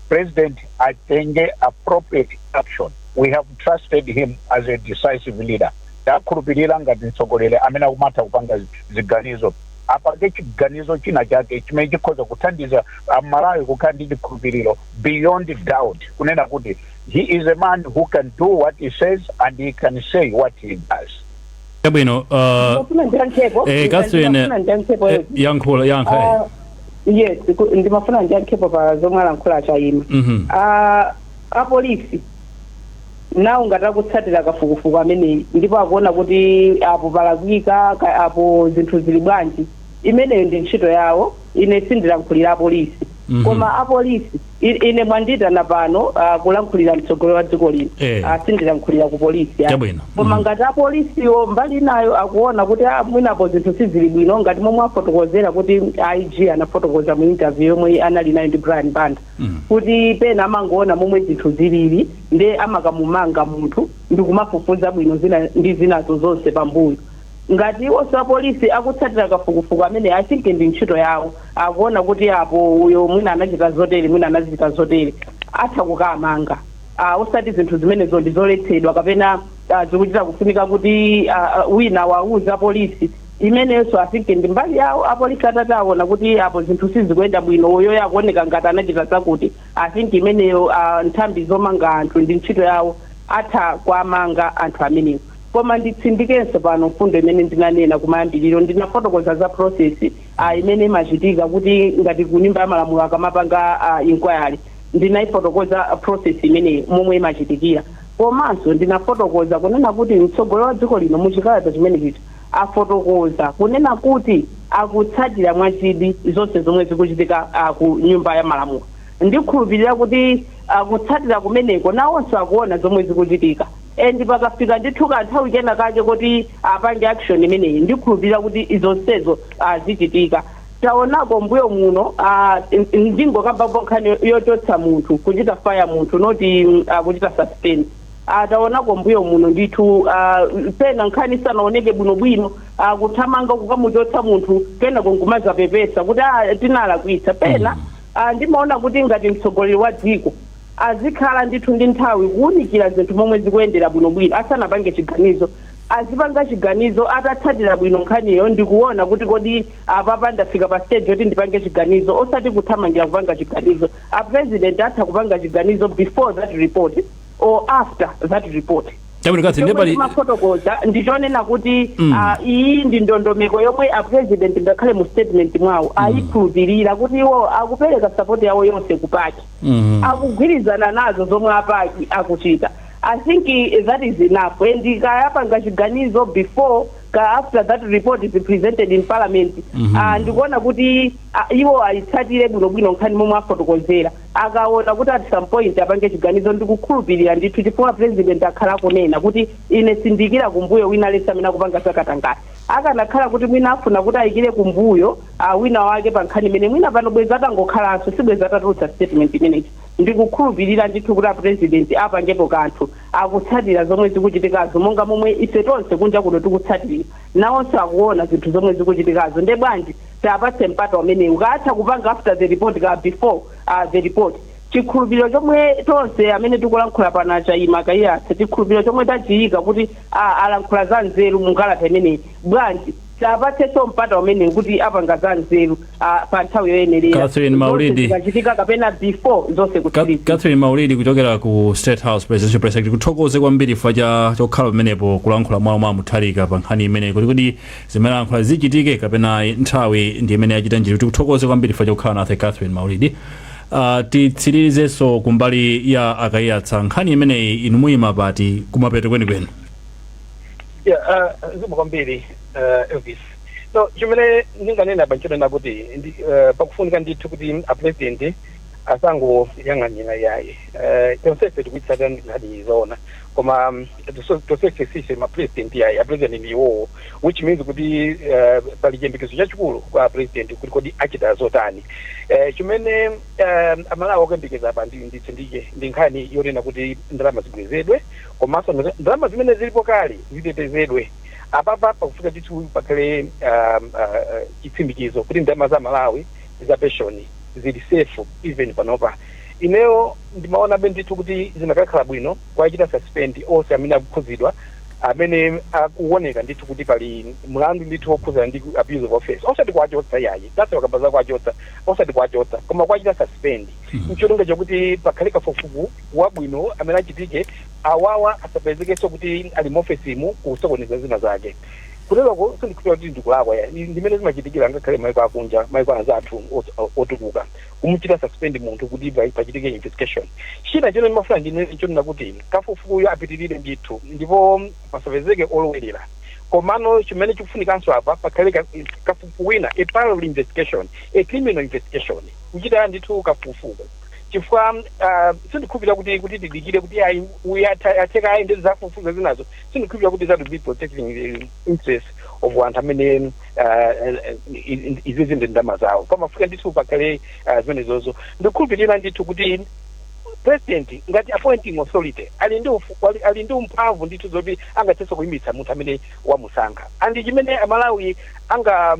S3: President atenge appropriate action. We have trusted him as a decisive leader. Takhulupirira ngati mtsogoleri amene akumatha kupanga ziganizo apange chiganizo china chake chimene chikhoza kuthandiza Malawi kukhala ndi chikhulupiriro beyond doubt kunena kuti he is a man who can do what he says and he can say what he does.
S2: Yabwino yankha.
S4: Yes, ndimafuna ndiyankhepo pa zomwe alankhula chayima. Apolisi nawo ngatakutsatira kafukufuku ameneyi ndipo akuona kuti apo palakwika apo zinthu zili bwanji, imeneyo ndi ntchito yawo. Ine sindilankhulira apolisi koma apolisi ine mwanditana pano kulankhulira mtsogoleri wa dziko lino sindilankhulira ku polisi koma ngati apolisiwo mbali nayo akuona kuti mwinapo zinthu sizili bwino ngati momwe afotokozera kuti IG anafotokoza mu interview yomwe anali nayo ndi Brian Banda kuti pena amangoona momwe zinthu zilili nde amakamumanga munthu ndi kumafufuza bwino zina ndi zinazo zonse pambuyo. Ngati osa polisi akutsatira kafukufuku amene I think ndi ntchito yawo akuona kuti apo uyo mwina anachita zotere mwina anachita zotere atha kukamanga osati zinthu zimenezo ndizoletsedwa kapena zikuchita kufunika kuti wina wauza polisi imenenso I think ndi mbali yawo. Apolisi atataona kuti apo zinthu sizikuyenda bwino uyo yakuoneka ngati anachita zakuti I think imeneyo nthambi zomanga anthu ndi ntchito yawo atha kwamanga anthu amenewo. Koma nditsindikenso pano mfundo imene ndinanena kumayambiriro ndinafotokoza za process imene imachitika kuti ngati ku nyumba ya malamulo akamapanga inquiry ndinayifotokoza process imene momwe imachitikira. Komanso ndinafotokoza kunena kuti mtsogoleri wa dziko lino muchikalata chimene chiti afotokoza kunena kuti akutsatira mwachidi zonse zomwe zikuchitika ku nyumba ya malamulo. Ndikhulupirira kuti akutsatira kumeneko nawonso akuona zomwe zikuchitika. And pakafika ndithuka nthawi kena kache kuti apange action imeneyi ndikhulupirira kuti izonsezo zichitika. taonako mbuyo muno ndingokamba nkhani yototsa munthu kuchita fire munthu noti kuchita suspend taonako mbuyo muno ndithu pena nkhani sanaoneke bwinobwino kuthamanga kukamutotsa munthu pena kungumaza pepesa kuti tinalakwitsa pena ndimaona kuti ngati mtsogoleri wa dziko azikhala ndithu ndi nthawi kuwunikira zinthu momwe zikuyendera bwinobwino asanapange chiganizo azipanga chiganizo atatsatira bwino nkhaniyo ndikuona kuti kodi apapa ndafika pa stage yoti ndipange chiganizo osati kuthamangira kupanga chiganizo president atha kupanga chiganizo before that report or after that report mafotokoza ndichonena kuti iyi ndi ndondomeko yomwe president ngakhale mu statement mwawo ayikhulupirira kuti iwo akupereka support yawo yonse kupaki akugwirizana nazo zomwe apaki akuchita. I think that is enough. And kayapanga chiganizo before after that report is presented in parliament ndikuona kuti iwo ayitsatire bwinobwino nkhani momwe afotokozera akaona kuti at some point apange chiganizo ndikukhulupirira ndithu chifukwa president akhala kunena kuti ine sindikira kumbuyo wina lesa amene akupanga sakatangati akanakhala kuti mwina afuna kuti ayikire kumbuyo wina wake pa nkhani imene mwina pano bweza atangokhalanso sibweza atatulutsa statement imeneyi ndikukhulupirira ndithu kuti president apangepo kanthu akutsatira zomwe zikuchitikazo monga momwe ife tonse kunja kuno tikutsatira nawonso akuona zinthu zomwe zikuchitikazo nde bwanji tapatse mpata umenewu ukatha kupanga after the report ka before the report chikhulupiriro chomwe tonse amene tikulankhula pana chayima kaiyatsa chikhulupiriro chomwe tachiyika kuti alankhula za nzeru munkalata imeneyi bwanji tapatsenso mpata umene kuti apanga za nzeru pa nthawi yoyenerera
S2: Catherine Maulidi
S4: zikachitika kapena before zonse kutsiriza.
S2: Catherine Maulidi kuchokera ku State House Presidential Press Secretary kuthokoze kwambiri chifukwa chokhala pamenepo kulankhula mwa Mutharika pa nkhani imene kuti zimene alankhula zichitike kapena nthawi ndi imene yachita njiri kuti kuthokoze kwambiri chifukwa chokhala nafe Catherine Maulidi. Titsirizenso kumbali ya akaiyatsa nkhani imeneyi inu muyima pati kumapeto kwenikweni.
S6: Zikomo kwambiri Elvis. So chimene ndinganena banchona kuti pakufunika ndithu kuti president asangoyang'anira yaye tonsefe tikuitsatira nkhani zona koma tosexesise president yaye president ndiwo which means kuti pali chiyembekezo chachikulu kwa president kuti kodi achita zotani chimene amalawo akuyembekeza apa nditsindike ndi nkhani yonena kuti ndalama zibwezedwe komanso ndalama zimene zilipo kale zitetezedwe apapa pakufika ndithu pakhale chitsimikizo kuti ndalama za Malawi za pension zili safe even panopa ineyo ndimaona bendithu kuti zinakakhala bwino kwachita suspend onse amene akukhuzidwa amene akuoneka ndithu kuti pali mlandu ndithu wokhuzana ndi abuse of office osati kwachotsa yayi that's wakabaza kwachotsa osati kwachotsa koma kwachita suspend nchilunga chakuti pakhale kafukufuku wabwino amene achitike awawa asapezekenso kuti ali mu office mu kusokoneza zina zake kuleloko sindikuti kuti ndikulakwa ya ndimene zimachitikira ngakhale maiko akunja maiko anzathu otukuka kumuchita suspend munthu kuti pachitike investigation china chino ndimafuna ndinena kuti kafukufukuyo apitirire ndithu ndipo pasapezeke olowelera komano chimene chikufunikanso apa pakhale kafukufuku wina a parallel investigation a criminal investigation kuchita ndithu kafukufuku chifukwa sindikhulupirira kuti tidikire kuti atheka ayende zafufuza zinazo sindikhulupirira kuti that will be protecting the interest of anthu amene izizi ndi ndalama zawo pamafika ndithu pakhale zimenezozo ndikhulupirira ndithu kuti president ngati appointing authority ali ndi umphamvu ndithu zoti angathenso kuyimitsa munthu amene wamusankha andi chimene amalawi anga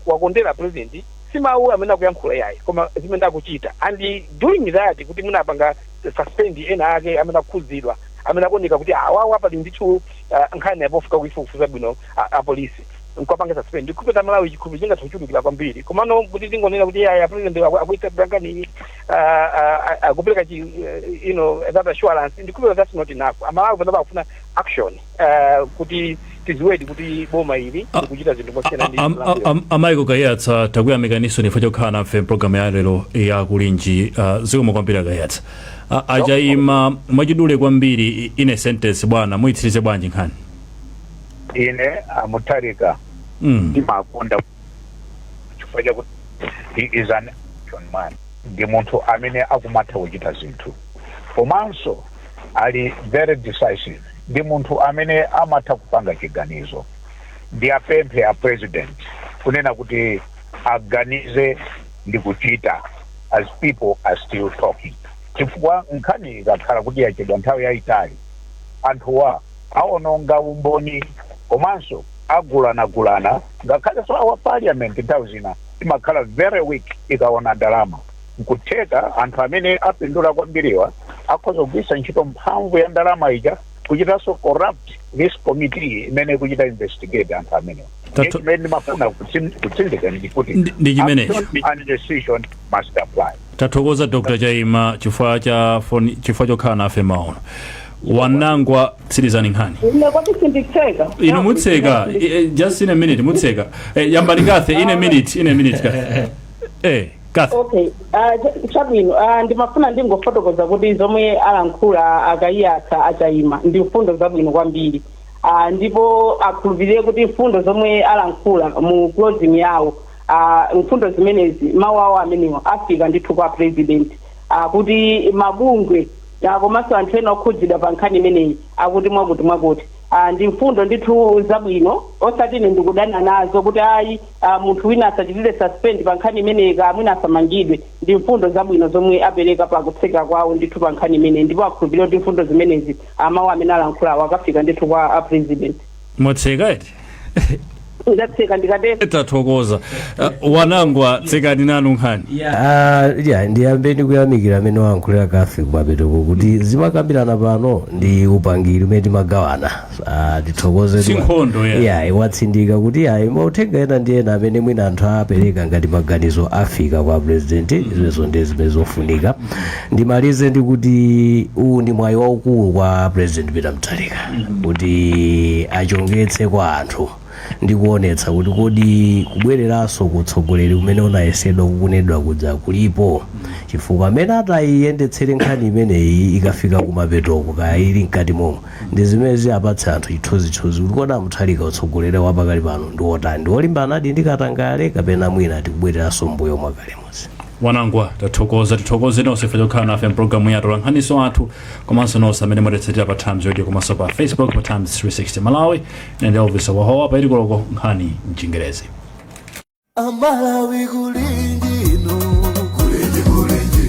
S6: wakondera president simawu amene akuyankhula yayi koma zimene akuchita and doing that kuti munapanga suspend ena ake amene akukhuzidwa amene akuoneka kuti awawa pali ndithu nkhani yapofika kuifufuza bwino apolisi nkapanga suspend ndikupeta Malawi chikhubi chinga tochulukira kwambiri komano kuti tingonena kuti ya president akuita brankani akupeleka that assurance ndikupeta that's not enough Malawi pano bafuna action kuti tiziwedi kuti boma ili kuchita zinthu mosiyana ndi
S2: amaiko kayatsa takuyamikaniso nifa chokhala nafe program ya lero ya kulinji zikomo kwambiri akayatsa ajaima mwachidule kwambiri ine sentence bwana muitsirize bwanji nkhani
S3: ine Mutharika ndimakonda chifukwa chakuti he is an action man ndi munthu amene akumatha kuchita zinthu komanso ali very decisive ndi munthu amene amatha kupanga chiganizo ndi apemphe a president kunena kuti aganize ndi kuchita as people are still talking. Chifukwa nkhani ikakhala kuti yachedwa nthawi yayitali, anthuwa aononga umboni komanso agulana ngakhale so our parliament nthawi zina imakhala very weak ikaona ndalama. Nkutheka anthu amene apindula kwambiriwa akhoza kugwiritsa ntchito mphamvu ya ndalama ija kuchitanso corrupt this committee imene kuchita investigate anthu amenewa. Chimene mafuna kutsindika ndikuti
S2: ndi chimene
S3: and decision must apply.
S2: Tathokoza Dr. Chaima chifukwa chokhala nafe maono. Wanangwa tsirizani nkhani. Inu mutseka just in a minute mutseka. Yambani Kathe in a minute Kathe. Kathe.
S4: Okay. Chabwino ndimafuna ndingofotokoza kuti zomwe alankhula akayiyatsa Chaima ndi mfundo zabwino kwambiri. Ndipo akhulupirire kuti mfundo zomwe alankhula mu closing yawo mfundo zimenezi mawu awo amenewo afika ndithu kwa president kuti mabungwe komanso anthu ena okhudzidwa pa nkhani imeneyi akuti mwakuti ndi mfundo ndithu zabwino osati ine ndikudana nazo kuti ayi munthu wina asachitire suspend pa nkhani imeneyi mwina asamangidwe. Ndi mfundo zabwino zomwe apereka pa kutseka kwawo ndithu pa nkhani imeneyi ndipo akhulupirira kuti mfundo zimenezi mawu amene alankhula akafika ndithu kwa president.
S2: Motseka eti
S4: ndatseka ndikatero
S2: tathokoza. Wanangwa tsekani nanu nkhani.
S5: Ndiyambeni kuyamikira amene wankhulira Kathe kumapetoko kuti zimakambirana pano ndi upangiri umene timagawana. Tithokoze
S2: sinkhondo
S5: watsindika kuti mauthenga ena ndi ena amene mwina anthu apereka ngati maganizo afika kwa president izo ndi zimene zofunika. Ndimalize ndi kuti uwu ndi mwayi waukulu kwa president Peter Mutharika kuti achongetse kwa anthu ndi kuonetsa kuti kodi kubwereranso kutsogoleri kumene unayesedwa kukunedwa kudza kulipo, chifukwa amene atayiyendetsere nkhani imeneyi ikafika kumapetoko kayili mkati momwe ndi zimene ziyapatsa anthu chithunzithunzi kuti kodi Mutharika utsogolera wapakali pano ndi otani, ndi olimbana adi ndi Katangale kapena mwina tikubwereranso mbuyo mwakalemodzi.
S2: Wanangwa tithokoze nonse chokhala nafe mpulogalamu yathu lankhaniso athu komanso nonse amene mwatitsatira pa Times Radio komanso pa Facebook pa Times 360 Malawi ndi Elvis Wahowa pa ilikoloko nkhani mchingerezi.
S1: Amalawi kulinji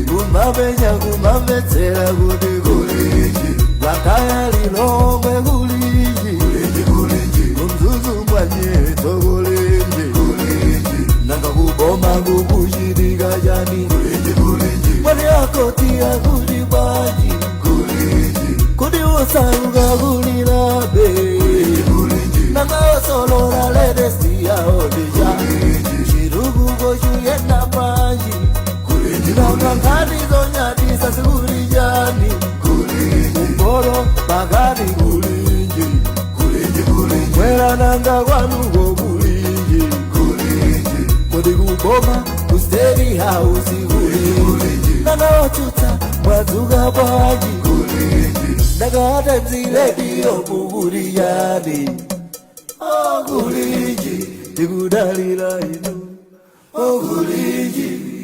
S1: kumapenya kumapetsera kuti kulinji Blantyre Lilongwe kulinji kumzuzu mbwanyeto kulinji nanga kuboma kukuchitika chani mwani akotia kuti baji kuti usaruka kulilabe nanga osolora ledesi yaodeja chirukuko chuyenda panji nanga nkati zonyatisa sikulijani umbolo pakati kulinji mwera nanga kwanuko kulinji kodi kuboma kusteri house kulinji nanga ochuta mwadzuka bwaji ndakata mziredio kukulijani kulinji ndikudalira inu kulinji.